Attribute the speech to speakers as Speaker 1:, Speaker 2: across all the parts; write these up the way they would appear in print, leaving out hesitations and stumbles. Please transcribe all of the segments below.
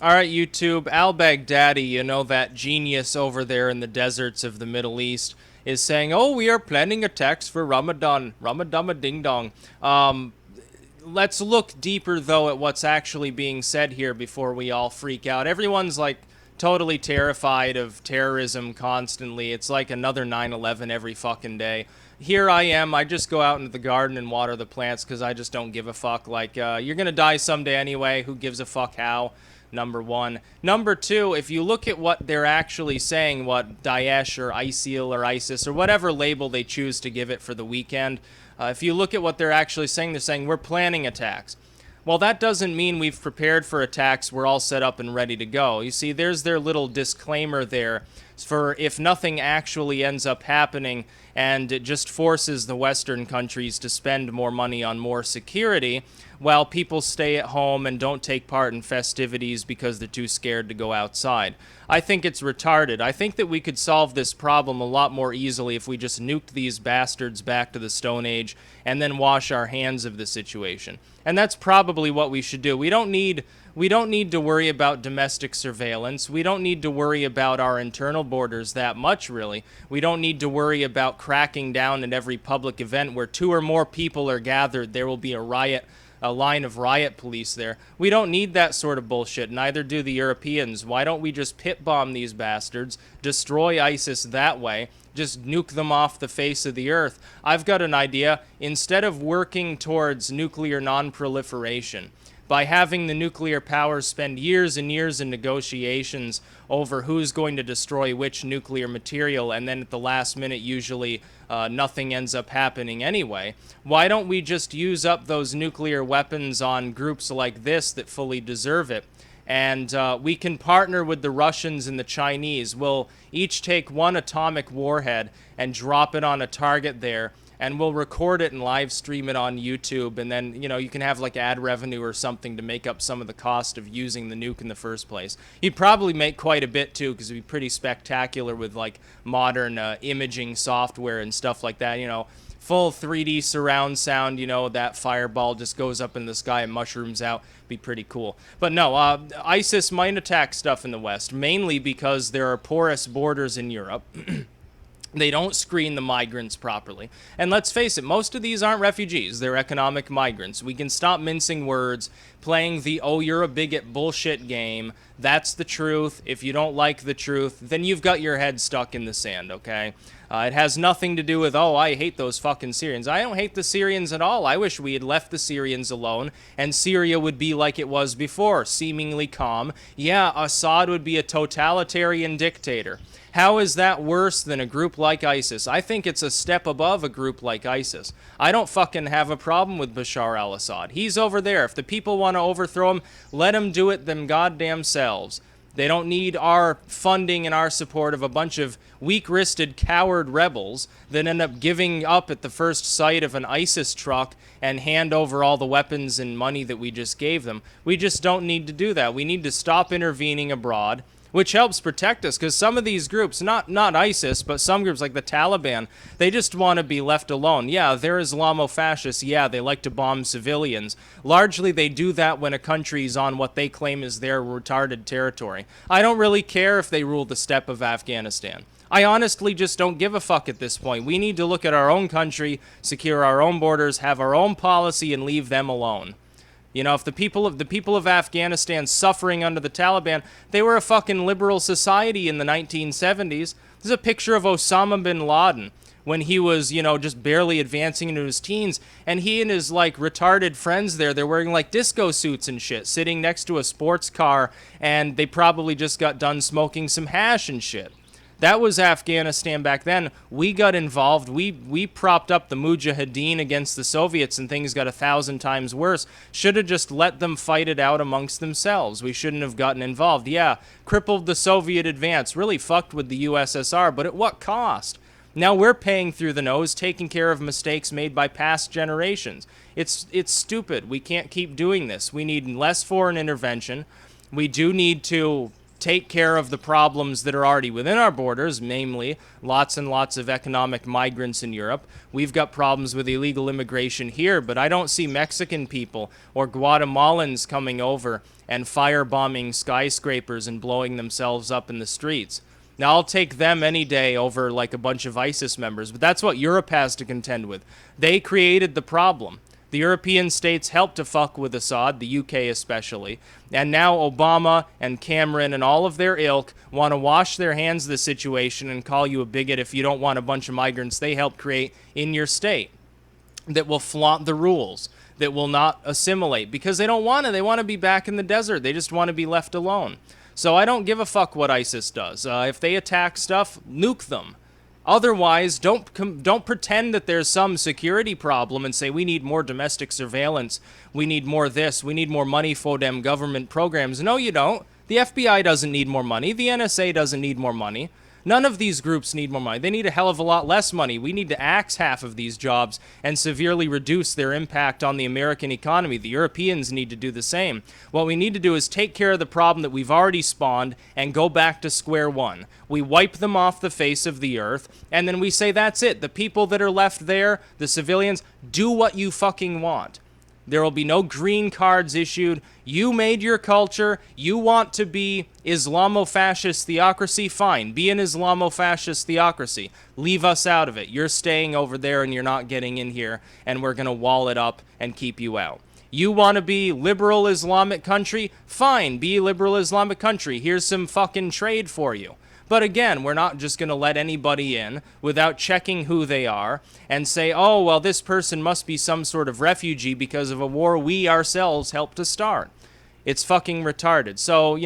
Speaker 1: All right, YouTube. Al Baghdadi, you know, that genius over there in the deserts of the Middle East, is saying, "Oh, we are planning attacks for Ramadan. Ramadan ding dong." Let's look deeper though at what's actually being said here before we all freak out. Everyone's like totally terrified of terrorism constantly. It's like another 9/11 every fucking day. Here I am. I just go out into the garden and water the plants because I just don't give a fuck. Like, you're gonna die someday anyway. Who gives a fuck how? Number one. Number two, if you look at what they're actually saying, what Daesh or ISIL or ISIS or whatever label they choose to give it for the weekend, if you look at what they're actually saying, they're saying we're planning attacks. Well, that doesn't mean we've prepared for attacks, we're all set up and ready to go. You see, there's their little disclaimer there for if nothing actually ends up happening and it just forces the Western countries to spend more money on more security, while people stay at home and don't take part in festivities because they're too scared to go outside. I think it's retarded. I think that we could solve this problem a lot more easily if we just nuked these bastards back to the Stone Age and then wash our hands of the situation. And that's probably what we should do. We don't need to worry about domestic surveillance. We don't need to worry about our internal borders that much, really. We don't need to worry about cracking down at every public event where two or more people are gathered. There will be a line of riot police there. We don't need that sort of bullshit, neither do the Europeans. Why don't we just pit bomb these bastards, destroy ISIS that way, just nuke them off the face of the earth? I've got an idea. Instead of working towards nuclear non-proliferation, by having the nuclear powers spend years and years in negotiations over who's going to destroy which nuclear material, and then at the last minute, usually nothing ends up happening anyway, why don't we just use up those nuclear weapons on groups like this that fully deserve it? And we can partner with the Russians and the Chinese. We'll each take one atomic warhead and drop it on a target there, and we'll record it and live stream it on YouTube, and then, you know, you can have like ad revenue or something to make up some of the cost of using the nuke in the first place. You'd probably make quite a bit too, because it'd be pretty spectacular with like modern imaging software and stuff like that, you know, full 3D surround sound, you know, that fireball just goes up in the sky and mushrooms out. Be pretty cool. But no, ISIS might attack stuff in the West, mainly because there are porous borders in Europe. They don't screen the migrants properly. And let's face it, most of these aren't refugees. They're economic migrants. We can stop mincing words, playing the "oh, you're a bigot" bullshit game. That's the truth. If you don't like the truth, then you've got your head stuck in the sand, okay? It has nothing to do with, "oh, I hate those fucking Syrians." I don't hate the Syrians at all. I wish we had left the Syrians alone and Syria would be like it was before, seemingly calm. Yeah, Assad would be a totalitarian dictator. How is that worse than a group like ISIS? I think it's a step above a group like ISIS. I don't fucking have a problem with Bashar al-Assad. He's over there. If the people want to overthrow him, let them do it them goddamn selves. They don't need our funding and our support of a bunch of weak-wristed coward rebels that end up giving up at the first sight of an ISIS truck and hand over all the weapons and money that we just gave them. We just don't need to do that. We need to stop intervening abroad, which helps protect us, because some of these groups, not ISIS, but some groups like the Taliban, they just want to be left alone. Yeah, they're Islamofascists. Yeah, they like to bomb civilians. Largely, they do that when a country's on what they claim is their retarded territory. I don't really care if they rule the steppe of Afghanistan. I honestly just don't give a fuck at this point. We need to look at our own country, secure our own borders, have our own policy, and leave them alone. You know, if the people of Afghanistan suffering under the Taliban, they were a fucking liberal society in the 1970s. This is a picture of Osama bin Laden when he was, you know, just barely advancing into his teens, and he and his like retarded friends there, they're wearing like disco suits and shit, sitting next to a sports car, and they probably just got done smoking some hash and shit. That was Afghanistan back then. We got involved. We propped up the Mujahideen against the Soviets, and things got 1,000 times worse. Should have just let them fight it out amongst themselves. We shouldn't have gotten involved. Yeah, crippled the Soviet advance, really fucked with the USSR, but at what cost? Now we're paying through the nose, taking care of mistakes made by past generations. It's stupid. We can't keep doing this. We need less foreign intervention. We do need to take care of the problems that are already within our borders, namely lots and lots of economic migrants in Europe. We've got problems with illegal immigration here, but I don't see Mexican people or Guatemalans coming over and firebombing skyscrapers and blowing themselves up in the streets. Now, I'll take them any day over like a bunch of ISIS members, but that's what Europe has to contend with. They created the problem. The European states helped to fuck with Assad, the UK especially, and now Obama and Cameron and all of their ilk want to wash their hands of the situation and call you a bigot if you don't want a bunch of migrants they helped create in your state that will flaunt the rules, that will not assimilate, because they don't want to. They want to be back in the desert. They just want to be left alone. So I don't give a fuck what ISIS does. If they attack stuff, nuke them. Otherwise, don't pretend that there's some security problem and say we need more domestic surveillance, we need more this, we need more money for them government programs. No, you don't. The FBI doesn't need more money. The NSA doesn't need more money. None of these groups need more money. They need a hell of a lot less money. We need to axe half of these jobs and severely reduce their impact on the American economy. The Europeans need to do the same. What we need to do is take care of the problem that we've already spawned and go back to square one. We wipe them off the face of the earth, and then we say that's it. The people that are left there, the civilians, do what you fucking want. There will be no green cards issued. You made your culture. You want to be Islamo-fascist theocracy? Fine. Be an Islamo-fascist theocracy. Leave us out of it. You're staying over there and you're not getting in here, and we're going to wall it up and keep you out. You want to be liberal Islamic country? Fine. Be a liberal Islamic country. Here's some fucking trade for you. But again, we're not just going to let anybody in without checking who they are and say, oh, well, this person must be some sort of refugee because of a war we ourselves helped to start. It's fucking retarded. So,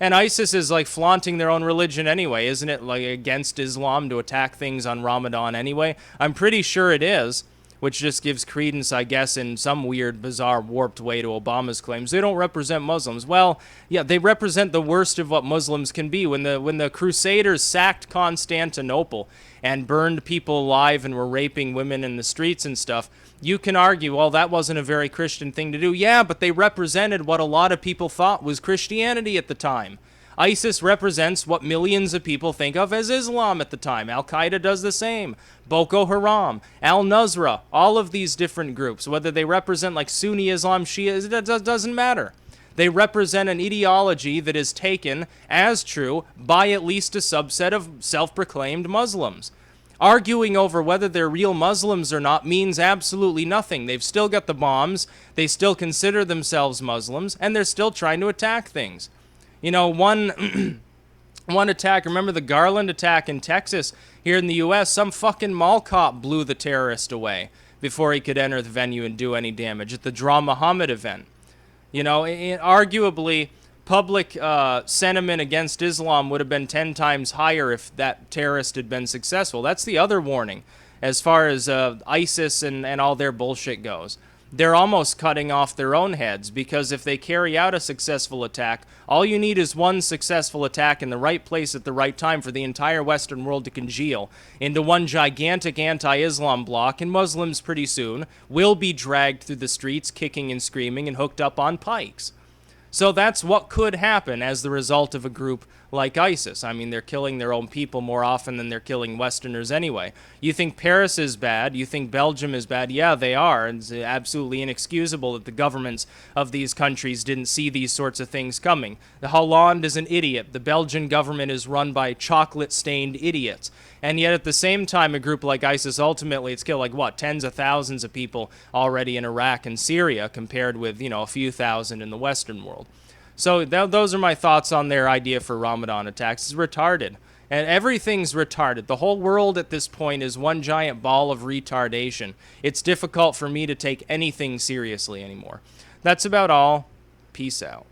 Speaker 1: and ISIS is like flaunting their own religion anyway. Isn't it like against Islam to attack things on Ramadan anyway? I'm pretty sure it is. Which just gives credence, I guess, in some weird, bizarre, warped way to Obama's claims. They don't represent Muslims. Well, yeah, they represent the worst of what Muslims can be. When the Crusaders sacked Constantinople and burned people alive and were raping women in the streets and stuff, you can argue, well, that wasn't a very Christian thing to do. Yeah, but they represented what a lot of people thought was Christianity at the time. ISIS represents what millions of people think of as Islam at the time. Al-Qaeda does the same. Boko Haram, Al-Nusra, all of these different groups, whether they represent like Sunni Islam, Shia, it doesn't matter. They represent an ideology that is taken as true by at least a subset of self-proclaimed Muslims. Arguing over whether they're real Muslims or not means absolutely nothing. They've still got the bombs, they still consider themselves Muslims, and they're still trying to attack things. One attack, remember the Garland attack in Texas here in the U.S., some fucking mall cop blew the terrorist away before he could enter the venue and do any damage at the Draw Muhammad event. Arguably, public sentiment against Islam would have been 10 times higher if that terrorist had been successful. That's the other warning as far as ISIS and all their bullshit goes. They're almost cutting off their own heads, because if they carry out a successful attack, all you need is one successful attack in the right place at the right time for the entire Western world to congeal into one gigantic anti-Islam bloc, and Muslims pretty soon will be dragged through the streets kicking and screaming and hooked up on pikes. So that's what could happen as the result of a group like ISIS. I mean, they're killing their own people more often than they're killing Westerners anyway. You think Paris is bad? You think Belgium is bad? Yeah, they are. It's absolutely inexcusable that the governments of these countries didn't see these sorts of things coming. The Hollande is an idiot. The Belgian government is run by chocolate-stained idiots. And yet at the same time, a group like ISIS, ultimately, it's killed tens of thousands of people already in Iraq and Syria compared with, a few thousand in the Western world. So those are my thoughts on their idea for Ramadan attacks. It's retarded. And everything's retarded. The whole world at this point is one giant ball of retardation. It's difficult for me to take anything seriously anymore. That's about all. Peace out.